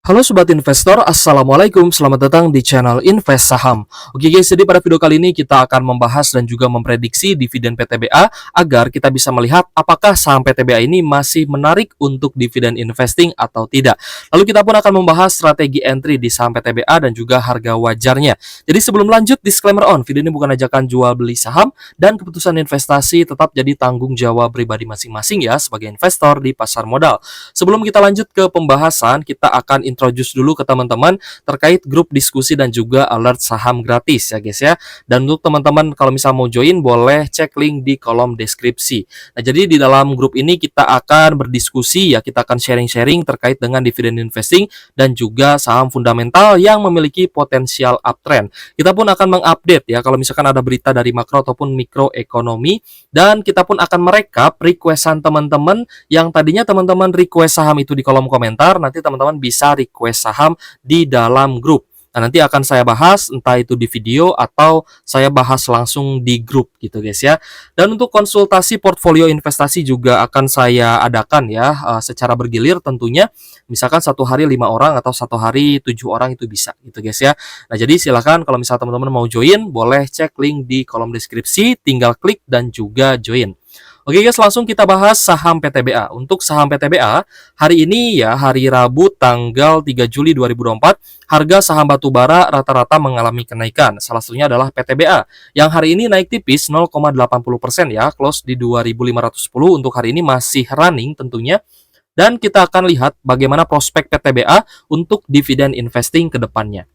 Halo Sobat Investor, Assalamualaikum, selamat datang di channel Invest Saham. Oke guys, jadi pada video kali ini kita akan membahas dan juga memprediksi dividen PTBA agar kita bisa melihat apakah saham PTBA ini masih menarik untuk dividen investing atau tidak. Lalu kita pun akan membahas strategi entry di saham PTBA dan juga harga wajarnya. Jadi sebelum lanjut, disclaimer on, video ini bukan ajakan jual beli saham dan keputusan investasi tetap jadi tanggung jawab pribadi masing-masing ya sebagai investor di pasar modal. Sebelum kita lanjut ke pembahasan, kita akan introduce dulu ke teman-teman terkait grup diskusi dan juga alert saham gratis ya guys ya. Dan untuk teman-teman kalau misal mau join boleh cek link di kolom deskripsi. Nah, jadi di dalam grup ini kita akan berdiskusi ya, kita akan sharing-sharing terkait dengan dividen investing dan juga saham fundamental yang memiliki potensial uptrend. Kita pun akan mengupdate ya kalau misalkan ada berita dari makro ataupun mikroekonomi, dan kita pun akan merekap requestan teman-teman yang tadinya teman-teman request saham itu di kolom komentar, nanti teman-teman bisa request saham di dalam grup. Nah, nanti akan saya bahas entah itu di video atau saya bahas langsung di grup gitu guys ya. Dan untuk konsultasi portfolio investasi juga akan saya adakan ya secara bergilir tentunya. Misalkan satu hari 5 orang atau satu hari 7 orang itu bisa gitu guys ya. Nah, jadi silakan kalau misalnya teman-teman mau join boleh cek link di kolom deskripsi, tinggal klik dan juga join. Oke guys, langsung kita bahas saham PTBA. Untuk saham PTBA, hari ini ya, hari Rabu tanggal 3 Juli 2024, harga saham batubara rata-rata mengalami kenaikan. Salah satunya adalah PTBA, yang hari ini naik tipis 0,80% ya, close di 2.510 untuk hari ini masih running tentunya. Dan kita akan lihat bagaimana prospek PTBA untuk dividen investing ke depannya.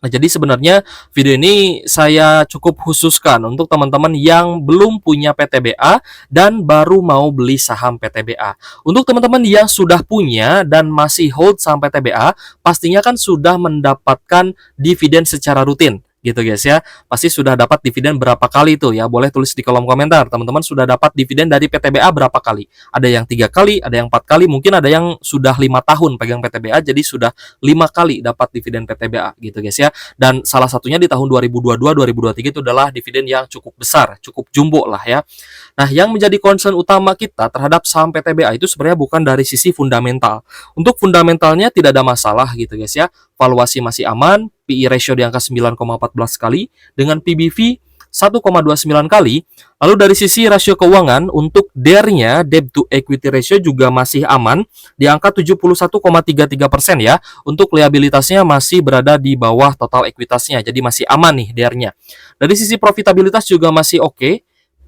Nah, jadi sebenarnya video ini saya cukup khususkan untuk teman-teman yang belum punya PTBA dan baru mau beli saham PTBA. Untuk teman-teman yang sudah punya dan masih hold saham PTBA, pastinya kan sudah mendapatkan dividen secara rutin gitu guys ya. Pasti sudah dapat dividen berapa kali tuh ya, boleh tulis di kolom komentar teman-teman sudah dapat dividen dari PTBA berapa kali. Ada yang 3 kali, ada yang 4 kali, mungkin ada yang sudah 5 tahun pegang PTBA jadi sudah 5 kali dapat dividen PTBA gitu guys ya. Dan salah satunya di tahun 2022-2023 itu adalah dividen yang cukup besar, cukup jumbo lah ya. Nah, yang menjadi concern utama kita terhadap saham PTBA itu sebenarnya bukan dari sisi fundamental. Untuk fundamentalnya tidak ada masalah gitu guys ya. Valuasi masih aman, PE ratio di angka 9,14 kali dengan PBV 1,29 kali. Lalu dari sisi rasio keuangan untuk DER-nya, debt to equity ratio juga masih aman di angka 71,33% ya. Untuk liabilitasnya masih berada di bawah total ekuitasnya. Jadi masih aman nih DER-nya. Dari sisi profitabilitas juga masih oke.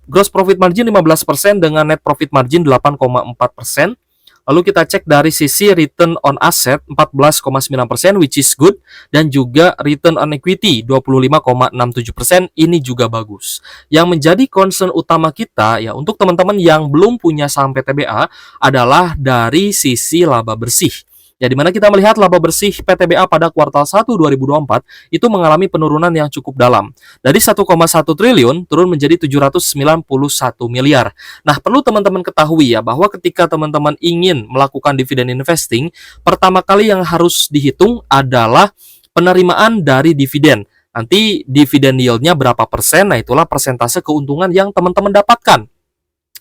Gross profit margin 15% dengan net profit margin 8,4%. Lalu kita cek dari sisi return on asset 14,9% which is good, dan juga return on equity 25,67%, ini juga bagus. Yang menjadi concern utama kita ya untuk teman-teman yang belum punya saham PTBA adalah dari sisi laba bersih. Ya, dimana kita melihat laba bersih PTBA pada kuartal 1 2024 itu mengalami penurunan yang cukup dalam. Dari 1,1 triliun turun menjadi 791 miliar. Nah, perlu teman-teman ketahui ya bahwa ketika teman-teman ingin melakukan dividen investing, pertama kali yang harus dihitung adalah penerimaan dari dividen. Nanti dividen yield-nya berapa persen, nah itulah persentase keuntungan yang teman-teman dapatkan.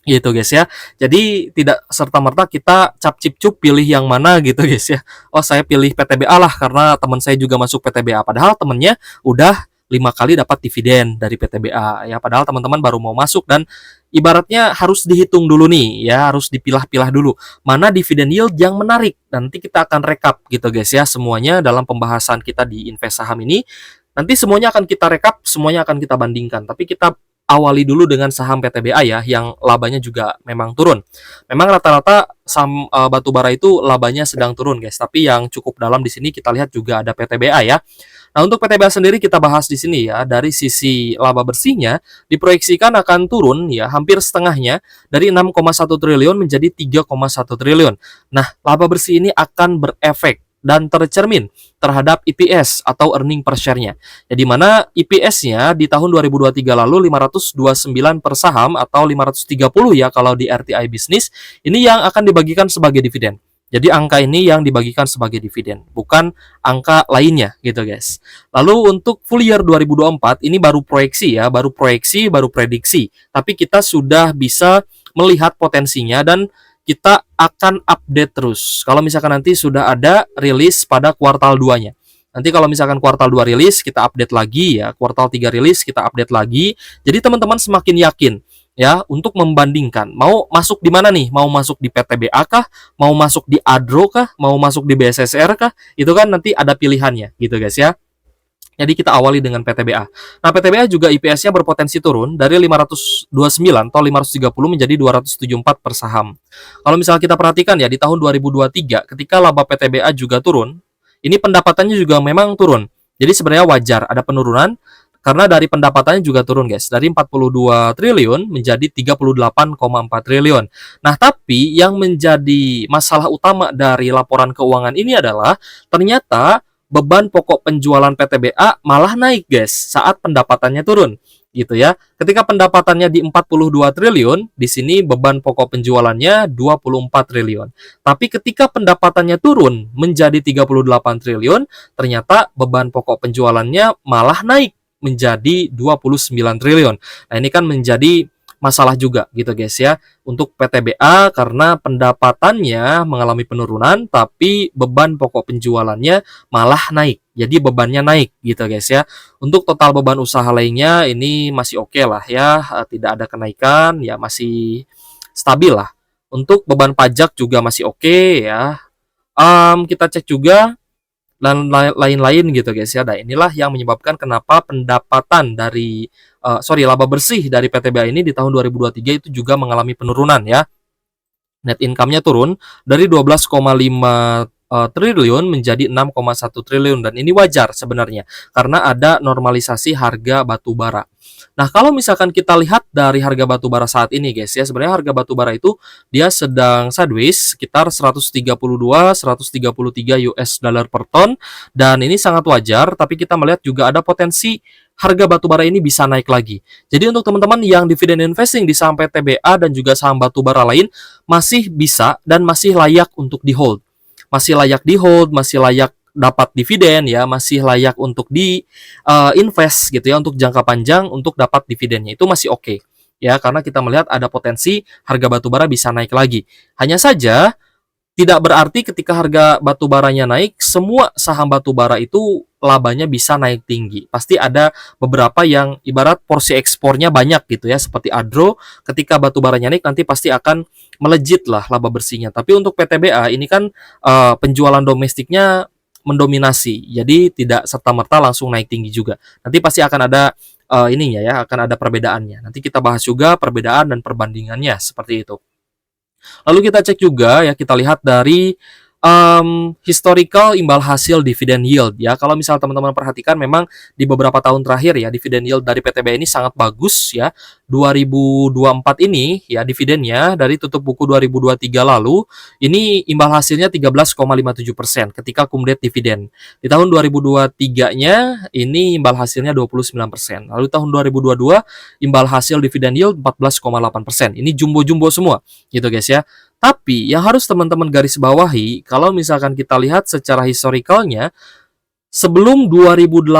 Gitu guys ya. Jadi tidak serta-merta kita cap cip cup pilih yang mana gitu guys ya. Oh, saya pilih PTBA lah karena teman saya juga masuk PTBA, padahal temennya udah 5 kali dapat dividen dari PTBA ya, padahal teman-teman baru mau masuk. Dan ibaratnya harus dihitung dulu nih ya, harus dipilah-pilah dulu mana dividen yield yang menarik. Nanti kita akan rekap gitu guys ya, semuanya dalam pembahasan kita di Invest Saham ini. Nanti semuanya akan kita rekap, semuanya akan kita bandingkan. Tapi kita awali dulu dengan saham PTBA ya, yang labanya juga memang turun. Memang rata-rata saham batubara itu labanya sedang turun guys, tapi yang cukup dalam di sini kita lihat juga ada PTBA ya. Nah, untuk PTBA sendiri kita bahas di sini ya, dari sisi laba bersihnya diproyeksikan akan turun ya, hampir setengahnya dari 6,1 triliun menjadi 3,1 triliun. Nah, laba bersih ini akan berefek dan tercermin terhadap EPS atau earning per share-nya. Jadi mana EPS-nya di tahun 2023 lalu 529 per saham atau 530 ya kalau di RTI Bisnis, ini yang akan dibagikan sebagai dividen. Jadi angka ini yang dibagikan sebagai dividen, bukan angka lainnya gitu guys. Lalu untuk full year 2024 ini baru proyeksi ya, baru prediksi, tapi kita sudah bisa melihat potensinya. Dan kita akan update terus. Kalau misalkan nanti sudah ada rilis pada kuartal 2-nya. Nanti kalau misalkan kuartal 2 rilis, kita update lagi ya. Kuartal 3 rilis, kita update lagi. Jadi teman-teman semakin yakin ya untuk membandingkan. Mau masuk di mana nih? Mau masuk di PTBA kah? Mau masuk di Adro kah? Mau masuk di BSSR kah? Itu kan nanti ada pilihannya gitu guys ya. Jadi kita awali dengan PTBA. Nah, PTBA juga IPS-nya berpotensi turun dari 529 atau 530 menjadi 274 per saham. Kalau misalnya kita perhatikan ya, di tahun 2023 ketika laba PTBA juga turun, ini pendapatannya juga memang turun. Jadi sebenarnya wajar ada penurunan karena dari pendapatannya juga turun guys, dari 42 triliun menjadi 38,4 triliun. Nah, tapi yang menjadi masalah utama dari laporan keuangan ini adalah ternyata beban pokok penjualan PTBA malah naik guys saat pendapatannya turun gitu ya. Ketika pendapatannya di 42 triliun, di sini beban pokok penjualannya 24 triliun. Tapi ketika pendapatannya turun menjadi 38 triliun, ternyata beban pokok penjualannya malah naik menjadi 29 triliun. Nah, ini kan menjadi masalah juga gitu guys ya untuk PTBA karena pendapatannya mengalami penurunan tapi beban pokok penjualannya malah naik. Jadi bebannya naik gitu guys ya. Untuk total beban usaha lainnya ini masih oke lah ya, tidak ada kenaikan ya, masih stabil lah. Untuk beban pajak juga masih oke ya. Kita cek juga dan lain-lain gitu guys ya. Nah, inilah yang menyebabkan kenapa pendapatan dari laba bersih dari PTBA ini di tahun 2023 itu juga mengalami penurunan ya. Net income-nya turun dari 12,5 triliun menjadi 6,1 triliun dan ini wajar sebenarnya karena ada normalisasi harga batu bara. Nah, kalau misalkan kita lihat dari harga batu bara saat ini guys ya, sebenarnya harga batu bara itu dia sedang sideways sekitar 132 133 US dollar per ton dan ini sangat wajar, tapi kita melihat juga ada potensi harga batu bara ini bisa naik lagi. Jadi untuk teman-teman yang dividen investing di saham PTBA dan juga saham batu bara lain masih bisa dan masih layak untuk di hold. Masih layak di hold, masih layak dapat dividen ya, masih layak untuk di invest gitu ya untuk jangka panjang untuk dapat dividennya. Itu masih oke. Ya, karena kita melihat ada potensi harga batu bara bisa naik lagi. Hanya saja tidak berarti ketika harga batu baranya naik, semua saham batu bara itu labanya bisa naik tinggi. Pasti ada beberapa yang ibarat porsi ekspornya banyak gitu ya, seperti Adro, ketika batu baranya naik nanti pasti akan melejit lah laba bersihnya. Tapi untuk PTBA ini kan penjualan domestiknya mendominasi, jadi tidak serta-merta langsung naik tinggi juga. Nanti pasti akan ada ininya ya, akan ada perbedaannya. Nanti kita bahas juga perbedaan dan perbandingannya seperti itu. Lalu kita cek juga ya, kita lihat dari historical imbal hasil dividen yield ya. Kalau misal teman-teman perhatikan memang di beberapa tahun terakhir ya dividen yield dari PTBA ini sangat bagus ya. 2024 ini ya dividennya dari tutup buku 2023 lalu ini imbal hasilnya 13,57% ketika kumulatif dividen. Di tahun 2023-nya ini imbal hasilnya 29%. Lalu tahun 2022 imbal hasil dividen yield 14,8%. Ini jumbo-jumbo semua gitu guys ya. Tapi yang harus teman-teman garis bawahi, kalau misalkan kita lihat secara historikalnya, sebelum 2018,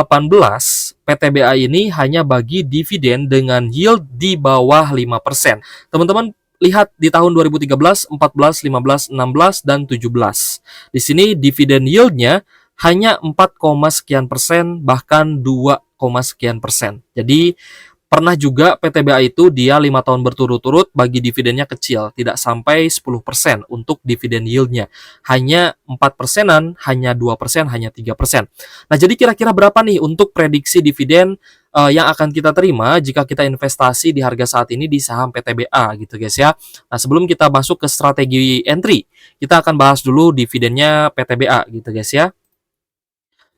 PTBA ini hanya bagi dividen dengan yield di bawah 5%. Teman-teman lihat di tahun 2013, 14, 15, 16, dan 17. Di sini dividen yieldnya hanya 4, sekian persen, bahkan 2, sekian persen. Jadi pernah juga PTBA itu dia 5 tahun berturut-turut bagi dividennya kecil, tidak sampai 10% untuk dividen yieldnya. Hanya 4%-an, hanya 2%, hanya 3%. Nah, jadi kira-kira berapa nih untuk prediksi dividen yang akan kita terima jika kita investasi di harga saat ini di saham PTBA gitu guys ya. Nah, sebelum kita masuk ke strategi entry, kita akan bahas dulu dividennya PTBA gitu guys ya.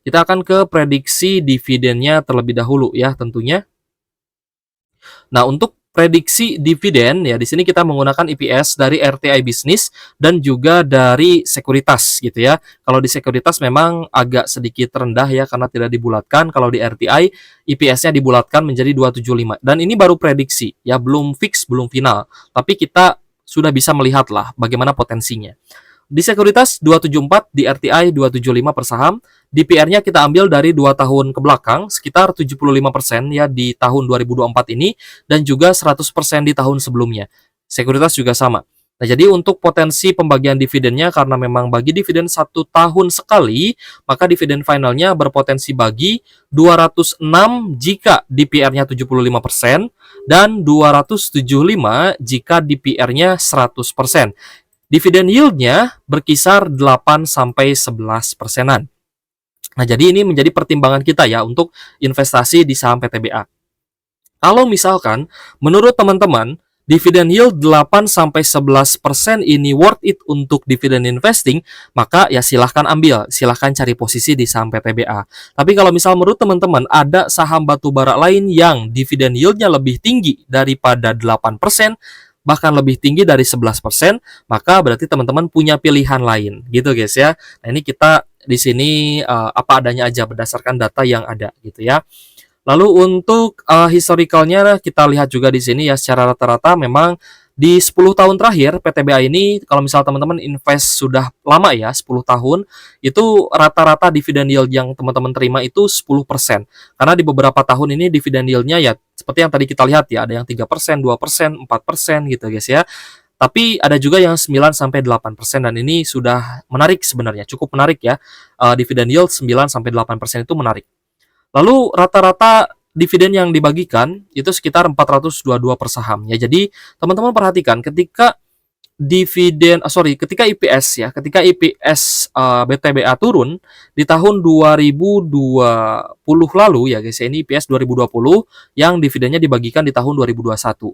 Kita akan ke prediksi dividennya terlebih dahulu ya tentunya. Nah, untuk prediksi dividen ya di sini kita menggunakan EPS dari RTI Bisnis dan juga dari sekuritas gitu ya. Kalau di sekuritas memang agak sedikit rendah ya karena tidak dibulatkan. Kalau di RTI EPS-nya dibulatkan menjadi 275 dan ini baru prediksi ya, belum fix, belum final. Tapi kita sudah bisa melihat lah bagaimana potensinya. Di sekuritas 274, di RTI 275 per saham. Di PR-nya kita ambil dari 2 tahun ke belakang, sekitar 75% ya di tahun 2024 ini, dan juga 100% di tahun sebelumnya. Sekuritas juga sama. Nah, jadi untuk potensi pembagian dividennya karena memang bagi dividen 1 tahun sekali, maka dividen finalnya berpotensi bagi 206 jika DPR-nya 75% dan 275 jika DPR-nya 100%. Dividen yield-nya berkisar 8 sampai 11 persenan. Nah, jadi ini menjadi pertimbangan kita ya untuk investasi di saham PTBA. Kalau misalkan menurut teman-teman dividen yield 8 sampai 11% ini worth it untuk dividen investing, maka ya silahkan ambil, silahkan cari posisi di saham PTBA. Tapi kalau misal menurut teman-teman ada saham batubara lain yang dividen yieldnya lebih tinggi daripada 8%, bahkan lebih tinggi dari 11%, maka berarti teman-teman punya pilihan lain gitu guys ya. Nah, ini kita di sini apa adanya aja berdasarkan data yang ada gitu ya. Lalu untuk historicalnya kita lihat juga di sini ya secara rata-rata memang di 10 tahun terakhir PTBA ini kalau misal teman-teman invest sudah lama ya 10 tahun itu rata-rata dividen yield yang teman-teman terima itu 10%. Karena di beberapa tahun ini dividen yield-nya ya seperti yang tadi kita lihat ya ada yang 3%, 2%, 4% gitu guys ya. Tapi ada juga yang 9 sampai 8% dan ini sudah menarik sebenarnya, cukup menarik ya. Dividen yield 9 sampai 8% itu menarik. Lalu rata-rata dividen yang dibagikan itu sekitar 422 per saham ya. Jadi teman-teman perhatikan ketika ketika IPS ya, ketika IPS BTBA turun di tahun 2020 lalu ya guys, ini IPS 2020 yang dividennya dibagikan di tahun 2021.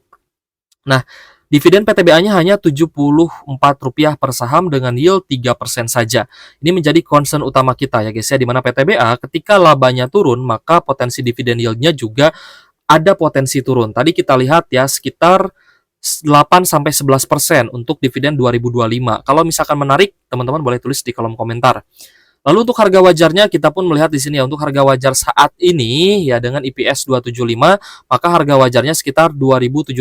Nah, dividen PTBA-nya hanya Rp74 per saham dengan yield 3% saja. Ini menjadi concern utama kita ya guys ya, di mana PTBA ketika labanya turun, maka potensi dividen yield-nya juga ada potensi turun. Tadi kita lihat ya sekitar 8 sampai 11% untuk dividen 2025. Kalau misalkan menarik, teman-teman boleh tulis di kolom komentar. Lalu untuk harga wajarnya kita pun melihat di sini ya untuk harga wajar saat ini ya dengan IPS 275 maka harga wajarnya sekitar 2.750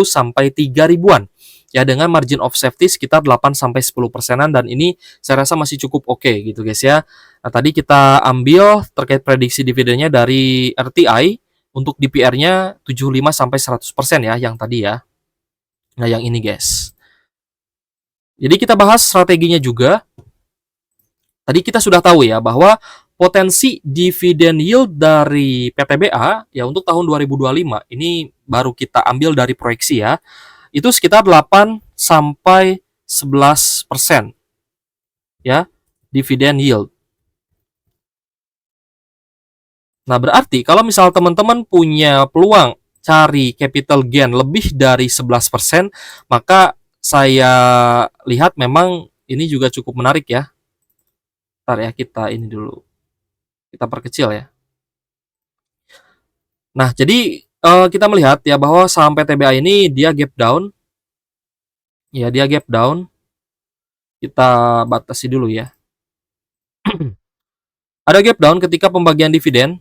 sampai 3.000-an ya dengan margin of safety sekitar 8 sampai 10%-an dan ini saya rasa masih cukup oke gitu guys ya. Nah, tadi kita ambil terkait prediksi dividennya dari RTI untuk DPR-nya 75 sampai 100% ya yang tadi ya. Nah, yang ini guys. Jadi kita bahas strateginya juga. Tadi kita sudah tahu ya bahwa potensi dividen yield dari PTBA ya untuk tahun 2025 ini baru kita ambil dari proyeksi ya. Itu sekitar 8 sampai 11% ya dividen yield. Nah, berarti kalau misal teman-teman punya peluang cari capital gain lebih dari 11%, maka saya lihat memang ini juga cukup menarik ya. Ntar ya kita ini dulu. Kita perkecil ya. Nah, jadi kita melihat ya bahwa saham PTBA ini dia gap down. Ya, dia gap down. Kita batasi dulu ya. Ada gap down ketika pembagian dividen.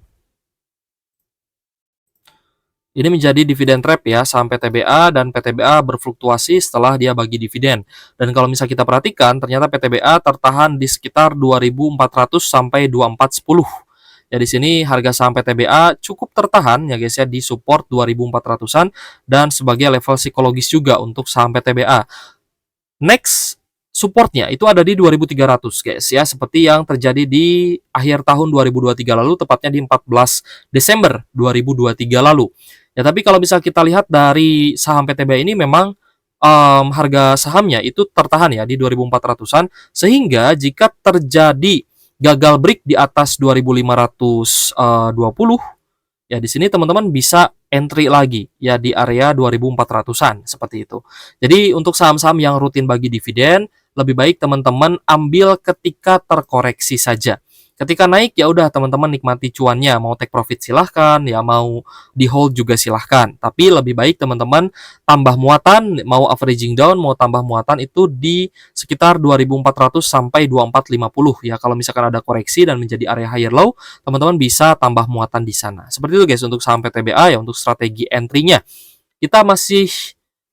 Ini menjadi dividen trap ya, saham PTBA dan PTBA berfluktuasi setelah dia bagi dividen. Dan kalau misal kita perhatikan, ternyata PTBA tertahan di sekitar 2.400 sampai 2.410. Ya di sini harga saham PTBA cukup tertahan ya guys ya di support 2.400-an dan sebagai level psikologis juga untuk saham PTBA. Next supportnya itu ada di 2.300 guys ya seperti yang terjadi di akhir tahun 2023 lalu tepatnya di 14 Desember 2023 lalu. Ya tapi kalau bisa kita lihat dari saham PTBA ini memang harga sahamnya itu tertahan ya di 2.400-an sehingga jika terjadi gagal break di atas 2.520 ya di sini teman-teman bisa entry lagi ya di area 2.400-an seperti itu. Jadi untuk saham-saham yang rutin bagi dividen lebih baik teman-teman ambil ketika terkoreksi saja. Ketika naik ya udah teman-teman nikmati cuannya, mau take profit silahkan, ya mau di hold juga silahkan. Tapi lebih baik teman-teman tambah muatan, mau averaging down, mau tambah muatan itu di sekitar 2.400 sampai 2.450 ya. Kalau misalkan ada koreksi dan menjadi area higher low, teman-teman bisa tambah muatan di sana. Seperti itu guys untuk saham PTBA ya untuk strategi entry-nya. Kita masih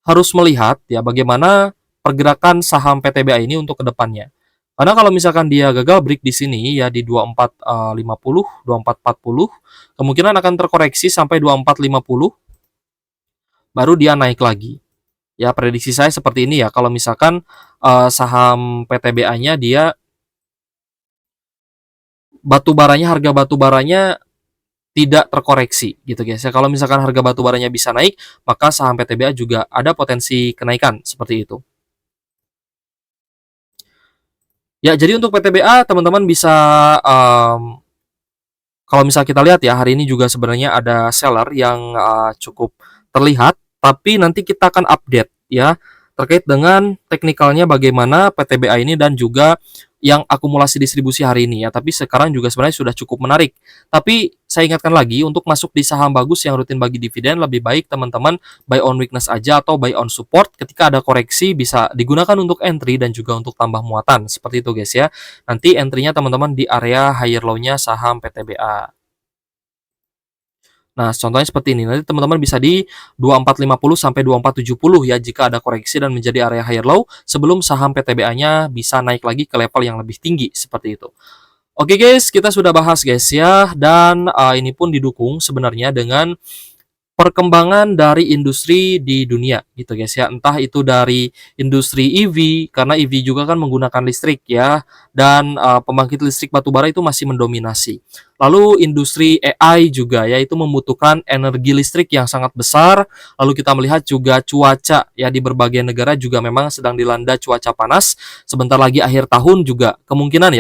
harus melihat ya bagaimana pergerakan saham PTBA ini untuk kedepannya. Karena kalau misalkan dia gagal break di sini ya di 2450, 2440, kemungkinan akan terkoreksi sampai 2450 baru dia naik lagi. Ya, prediksi saya seperti ini ya, kalau misalkan saham PTBA-nya dia harga batu baranya tidak terkoreksi gitu guys ya. Kalau misalkan harga batu baranya bisa naik, maka saham PTBA juga ada potensi kenaikan seperti itu. Ya, jadi untuk PTBA teman-teman bisa kalau misal kita lihat ya, hari ini juga sebenarnya ada seller yang cukup terlihat, tapi nanti kita akan update ya terkait dengan teknikalnya bagaimana PTBA ini dan juga yang akumulasi distribusi hari ini ya. Tapi sekarang juga sebenarnya sudah cukup menarik. Tapi saya ingatkan lagi, untuk masuk di saham bagus yang rutin bagi dividen, lebih baik teman-teman buy on weakness aja atau buy on support. Ketika ada koreksi bisa digunakan untuk entry dan juga untuk tambah muatan. Seperti itu guys ya. Nanti entry-nya teman-teman di area higher low-nya saham PTBA. Nah, contohnya seperti ini. Nanti teman-teman bisa di 2450 sampai 2470 ya jika ada koreksi dan menjadi area higher low sebelum saham PTBA-nya bisa naik lagi ke level yang lebih tinggi seperti itu. Oke guys, kita sudah bahas guys ya, dan ini pun didukung sebenarnya dengan perkembangan dari industri di dunia gitu guys ya, entah itu dari industri EV karena EV juga kan menggunakan listrik ya, dan pembangkit listrik batubara itu masih mendominasi. Lalu industri AI juga ya, itu membutuhkan energi listrik yang sangat besar. Lalu kita melihat juga cuaca ya, di berbagai negara juga memang sedang dilanda cuaca panas. Sebentar lagi akhir tahun juga kemungkinan ya